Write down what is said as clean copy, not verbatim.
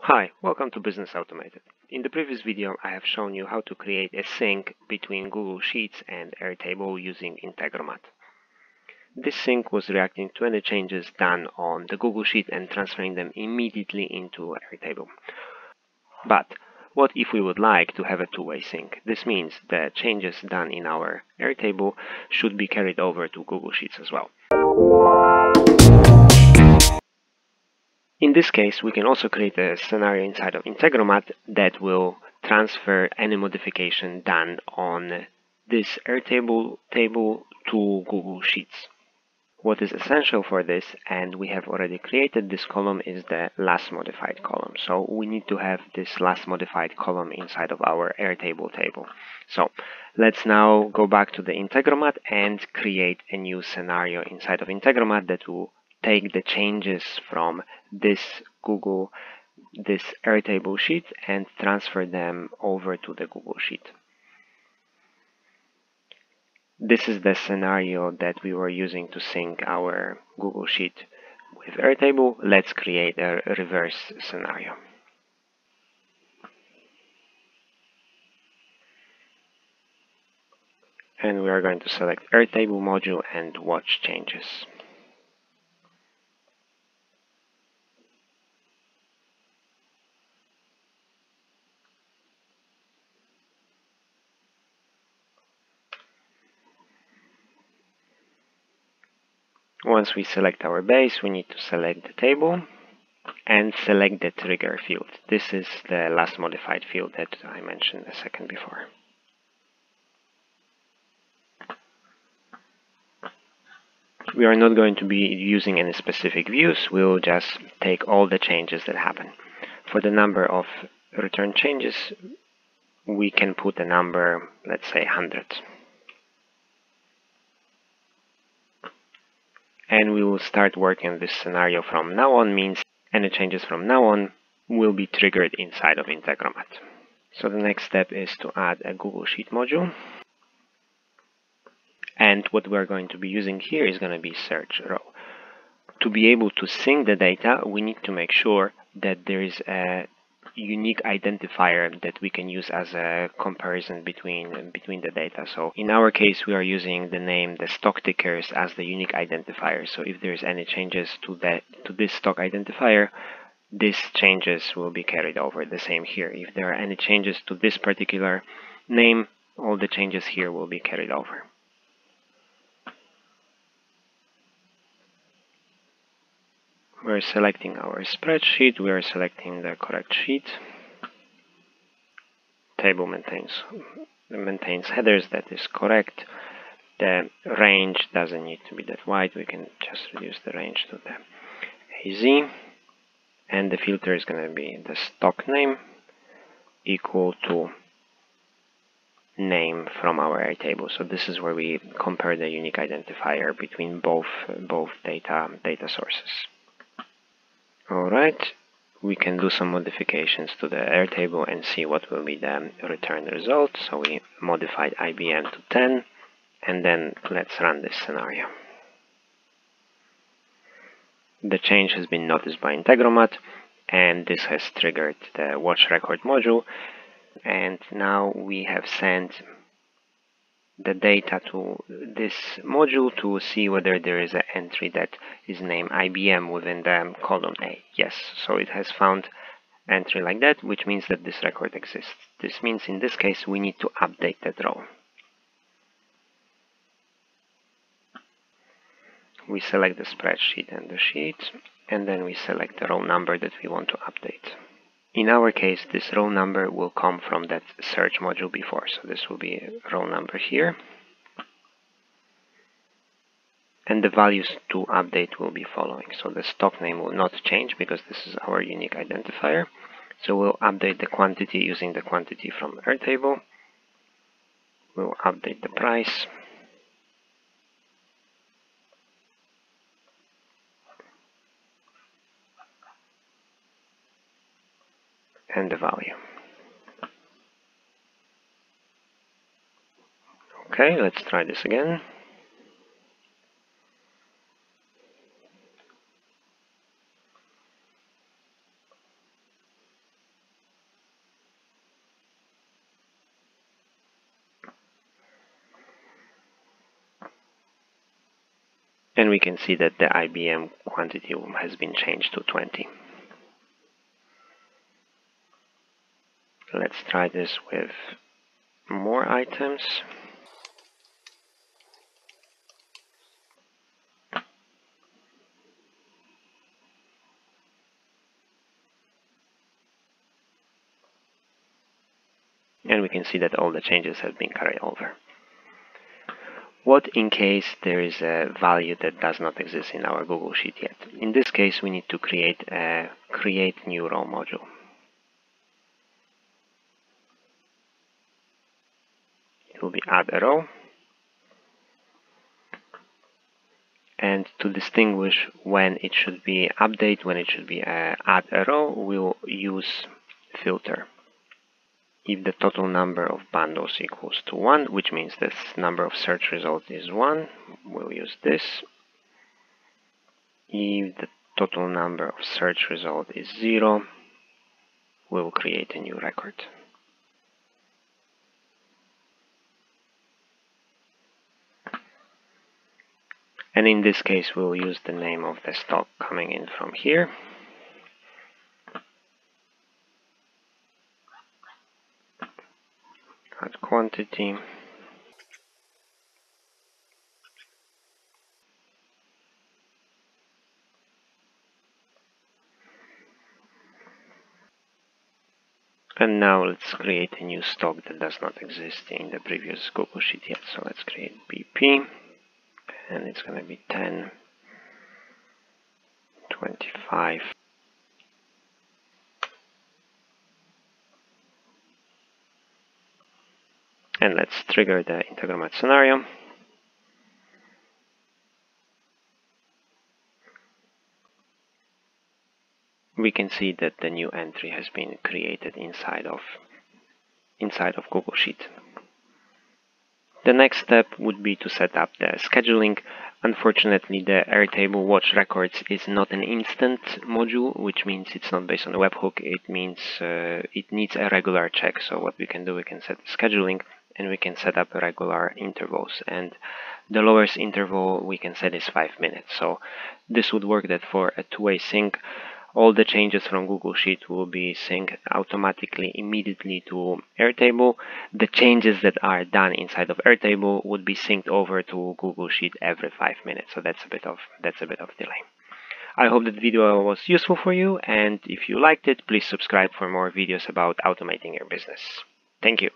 Hi, welcome to Business Automated. In the previous video, I have shown you how to create a sync between Google Sheets and Airtable using Integromat. This sync was reacting to any changes done on the Google Sheet and transferring them immediately into Airtable. But what if we would like to have a two-way sync? This means the changes done in our Airtable should be carried over to Google Sheets as well. In this case, we can also create a scenario inside of Integromat that will transfer any modification done on this Airtable table to Google Sheets. What is essential for this, and we have already created this column, is the last modified column. So we need to have this last modified column inside of our Airtable table. So let's now go back to the Integromat and create a new scenario inside of Integromat that will take the changes from this Airtable sheet and transfer them over to the Google Sheet. This is the scenario that we were using to sync our Google Sheet with Airtable. Let's create a reverse scenario. And we are going to select Airtable module and watch changes. Once we select our base, we need to select the table and select the trigger field. This is the last modified field that I mentioned a second before. We are not going to be using any specific views. We'll just take all the changes that happen. For the number of return changes, we can put a number, let's say 100. And we will start working this scenario from now on, means any changes from now on will be triggered inside of Integromat. So the next step is to add a Google Sheet module. And what we're going to be using here is going to be search row. To be able to sync the data, we need to make sure that there is a unique identifier that we can use as a comparison between the data. So in our case, we are using the stock tickers as the unique identifier. So if there's any changes to this stock identifier, these changes will be carried over. The same here. If there are any changes to this particular name, all the changes here will be carried over. We're selecting our spreadsheet, we are selecting the correct sheet. Table maintains headers, that is correct. The range doesn't need to be that wide, we can just reduce the range to the AZ. And the filter is going to be the stock name equal to name from our Airtable. So this is where we compare the unique identifier between both data sources. Alright, we can do some modifications to the Airtable and see what will be the return result. So we modified IBM to 10, and then let's run this scenario. The change has been noticed by Integromat, and this has triggered the watch record module. And now we have sent the data to this module to see whether there is an entry that is named IBM within the column A. Yes, so it has found entry like that, which means that this record exists. This means in this case we need to update that row. We select the spreadsheet and the sheet, and then we select the row number that we want to update. In our case, this row number will come from that search module before, so this will be row number here. And the values to update will be following. So the stock name will not change because this is our unique identifier. So we'll update the quantity using the quantity from Airtable. We'll update the price. And the value. Okay, let's try this again. And we can see that the IBM quantity has been changed to 20. Let's try this with more items. And we can see that all the changes have been carried over. What in case there is a value that does not exist in our Google Sheet yet? In this case, we need to create a create new row module. It will be add a row. And to distinguish when it should be update, when it should be add a row, we'll use filter. If the total number of bundles equals to 1, which means the number of search results is 1, we'll use this. If the total number of search result is 0, we'll create a new record. And in this case, we'll use the name of the stock coming in from here. Add quantity. And now let's create a new stock that does not exist in the previous Google Sheet yet. So let's create BP, and it's going to be 10, 25. And let's trigger the Integromat scenario. We can see that the new entry has been created inside of Google Sheet. The next step would be to set up the scheduling. Unfortunately, the Airtable Watch Records is not an instant module, which means it's not based on a webhook. It means it needs a regular check. So what we can do, we can set scheduling, and we can set up regular intervals. And the lowest interval we can set is 5 minutes. So this would work that for a two-way sync, all the changes from Google Sheet will be synced automatically immediately to Airtable. The changes that are done inside of Airtable would be synced over to Google Sheet every 5 minutes. So that's a bit of delay. I hope that video was useful for you, and if you liked it, please subscribe for more videos about automating your business. Thank you.